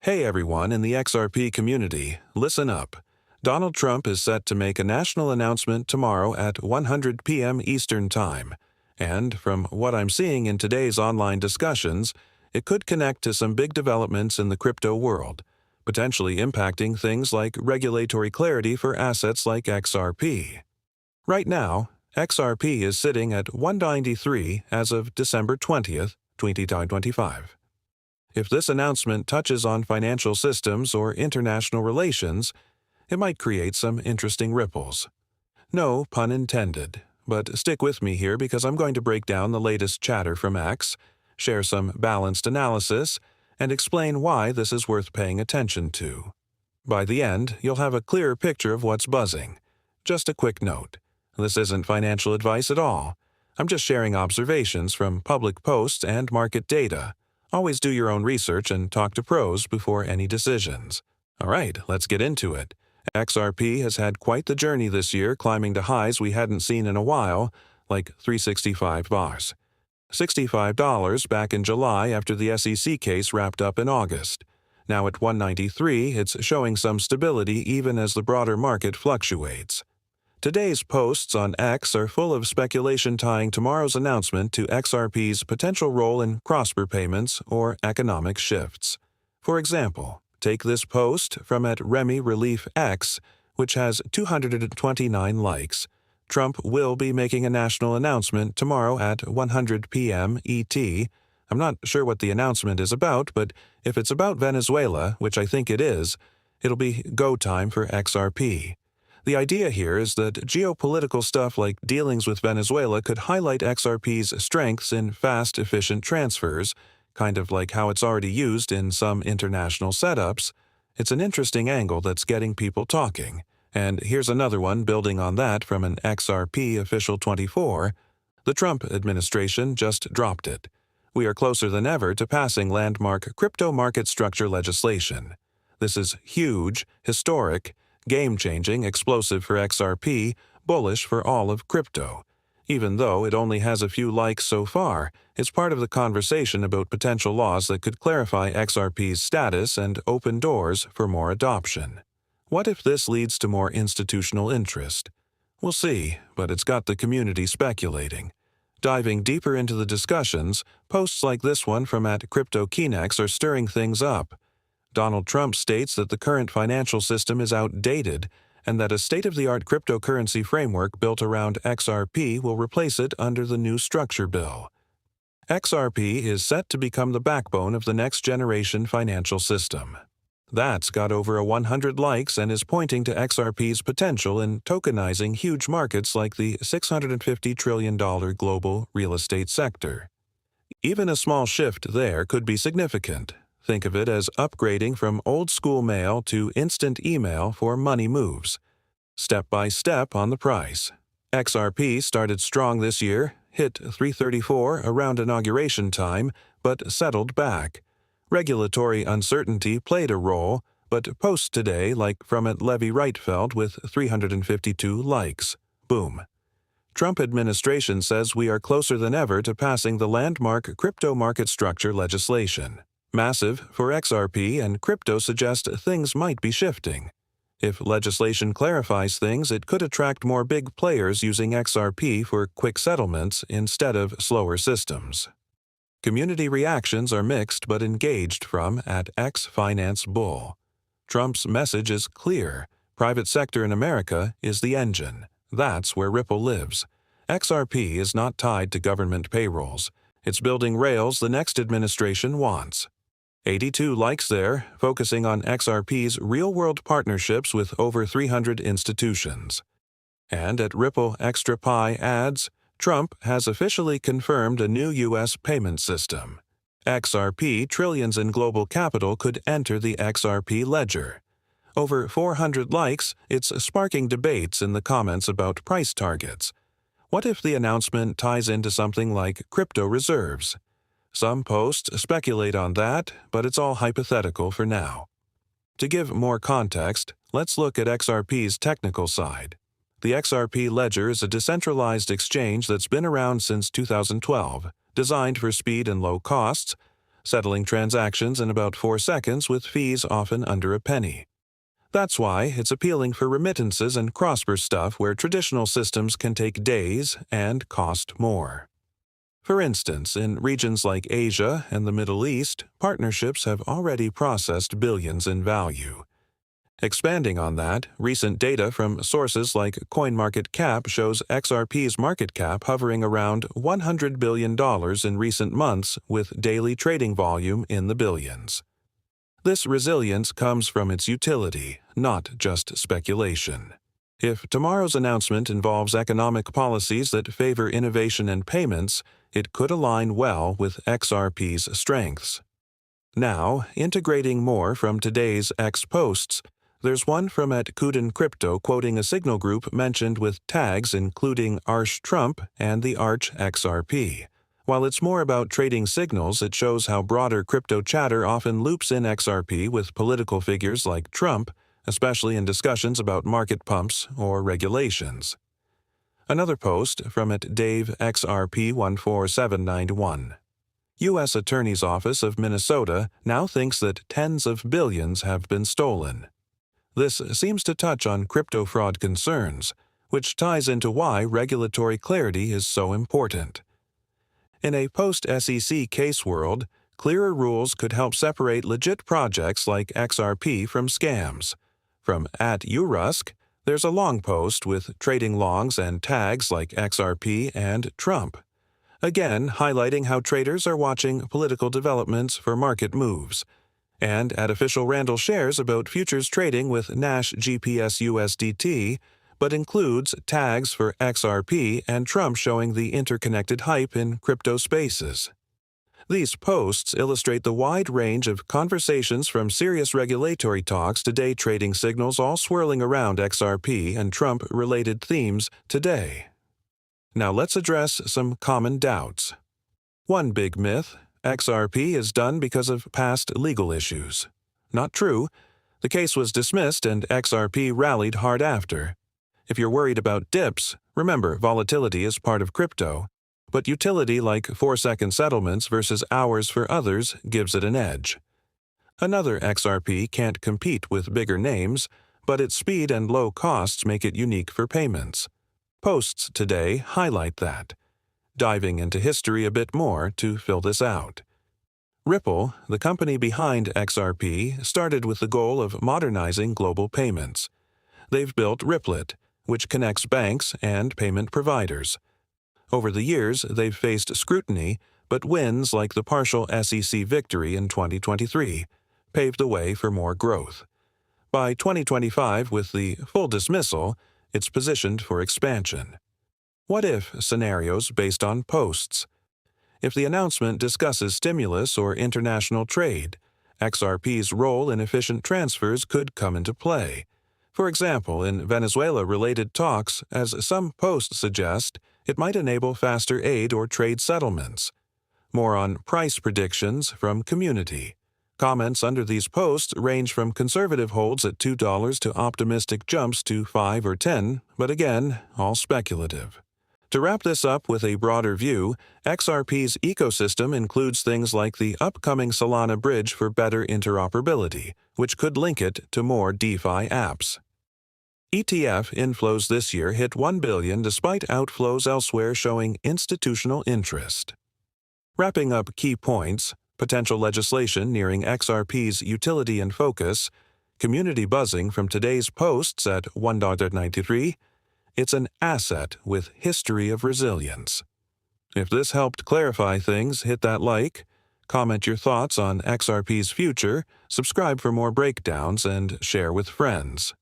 Hey everyone in the XRP community, listen up. Donald Trump is set to make a national announcement tomorrow at 100 p.m. Eastern Time. And from what I'm seeing in today's online discussions, it could connect to some big developments in the crypto world, potentially impacting things like regulatory clarity for assets like XRP. Right now, XRP is sitting at 193 as of December 20th, 2025. If this announcement touches on financial systems or international relations, it might create some interesting ripples. No pun intended, but stick with me here because I'm going to break down the latest chatter from X, share some balanced analysis, and explain why this is worth paying attention to. By the end, you'll have a clearer picture of what's buzzing. Just a quick note. This isn't financial advice at all. I'm just sharing observations from public posts and market data. Always do your own research and talk to pros before any decisions. All right, let's get into it. XRP has had quite the journey this year, climbing to highs we hadn't seen in a while, like 365 bars. $65 back in July after the SEC case wrapped up in August. Now at 193, it's showing some stability even as the broader market fluctuates. Today's posts on X are full of speculation tying tomorrow's announcement to XRP's potential role in cross-border payments or economic shifts. For example, take this post from @Remy Relief X, which has 229 likes. Trump will be making a national announcement tomorrow at 100 p.m. ET. I'm not sure what the announcement is about, but if it's about Venezuela, which I think it is, it'll be go time for XRP. The idea here is that geopolitical stuff like dealings with Venezuela could highlight XRP's strengths in fast, efficient transfers, kind of like how it's already used in some international setups. It's an interesting angle that's getting people talking. And here's another one building on that from an XRP official 24. The Trump administration just dropped it. We are closer than ever to passing landmark crypto market structure legislation. This is huge, historic, game-changing, explosive for XRP, bullish for all of crypto. Even though it only has a few likes so far, it's part of the conversation about potential laws that could clarify XRP's status and open doors for more adoption. What if this leads to more institutional interest? We'll see, but it's got the community speculating. Diving deeper into the discussions, posts like this one from @CryptoKinex are stirring things up. Donald Trump states that the current financial system is outdated and that a state-of-the-art cryptocurrency framework built around XRP will replace it under the new structure bill. XRP is set to become the backbone of the next-generation financial system. That's got over 100 likes and is pointing to XRP's potential in tokenizing huge markets like the $650 trillion global real estate sector. Even a small shift there could be significant. Think of it as upgrading from old-school mail to instant email for money moves. Step by step on the price. XRP started strong this year, hit 334 around inauguration time, but settled back. Regulatory uncertainty played a role, but posts today like from @Levi Reitfeld with 352 likes. Boom. Trump administration says we are closer than ever to passing the landmark crypto market structure legislation. Massive for XRP, and crypto suggest things might be shifting. If legislation clarifies things, it could attract more big players using XRP for quick settlements instead of slower systems. Community reactions are mixed but engaged from @XFinanceBull. Trump's message is clear. Private sector in America is the engine. That's where Ripple lives. XRP is not tied to government payrolls. It's building rails the next administration wants. 82 likes there, focusing on XRP's real-world partnerships with over 300 institutions. And @Ripple Extra Pi adds, Trump has officially confirmed a new U.S. payment system. XRP trillions in global capital could enter the XRP ledger. Over 400 likes, it's sparking debates in the comments about price targets. What if the announcement ties into something like crypto reserves? Some posts speculate on that, but it's all hypothetical for now. To give more context, let's look at XRP's technical side. The XRP Ledger is a decentralized exchange that's been around since 2012, designed for speed and low costs. settling transactions in about 4 seconds with fees often under a penny. That's why it's appealing for remittances and cross-border stuff where traditional systems can take days and cost more. For instance, in regions like Asia and the Middle East, partnerships have already processed billions in value. Expanding on that, recent data from sources like CoinMarketCap shows XRP's market cap hovering around $100 billion in recent months with daily trading volume in the billions. This resilience comes from its utility, not just speculation. If tomorrow's announcement involves economic policies that favor innovation and payments, it could align well with XRP's strengths. Now, integrating more from today's X posts, there's one from @Kuden Crypto quoting a signal group mentioned with tags including Arch Trump and the Arch XRP. While it's more about trading signals, it shows how broader crypto chatter often loops in XRP with political figures like Trump, especially in discussions about market pumps or regulations. Another post from @DaveXRP14791. U.S. Attorney's Office of Minnesota now thinks that tens of billions have been stolen. This seems to touch on crypto fraud concerns, which ties into why regulatory clarity is so important. In a post-SEC case world, clearer rules could help separate legit projects like XRP from scams. From @Urusk, there's a long post with trading logs and tags like XRP and Trump, again highlighting how traders are watching political developments for market moves. And @Official Randall shares about futures trading with Nash GPS USDT, but includes tags for XRP and Trump showing the interconnected hype in crypto spaces. These posts illustrate the wide range of conversations from serious regulatory talks to day trading signals all swirling around XRP and Trump-related themes today. Now let's address some common doubts. One big myth: XRP is done because of past legal issues. Not true. The case was dismissed and XRP rallied hard after. If you're worried about dips, remember volatility is part of crypto, but utility like 4-second settlements versus hours for others gives it an edge. Another XRP can't compete with bigger names, but its speed and low costs make it unique for payments. Posts today highlight that, diving into history a bit more to fill this out. Ripple, the company behind XRP, started with the goal of modernizing global payments. They've built Ripplet, which connects banks and payment providers. Over the years, they've faced scrutiny, but wins like the partial SEC victory in 2023 paved the way for more growth. By 2025, with the full dismissal, it's positioned for expansion. What if scenarios based on posts? If the announcement discusses stimulus or international trade, XRP's role in efficient transfers could come into play. For example, in Venezuela-related talks, as some posts suggest, it might enable faster aid or trade settlements. More on price predictions from community. Comments under these posts range from conservative holds at $2 to optimistic jumps to 5 or 10, but again, all speculative. To wrap this up with a broader view, XRP's ecosystem includes things like the upcoming Solana bridge for better interoperability, which could link it to more DeFi apps. ETF inflows this year hit $1 billion despite outflows elsewhere showing institutional interest. Wrapping up key points: potential legislation nearing XRP's utility and focus, community buzzing from today's posts at $1.93, it's an asset with history of resilience. If this helped clarify things, hit that like, comment your thoughts on XRP's future, subscribe for more breakdowns, and share with friends.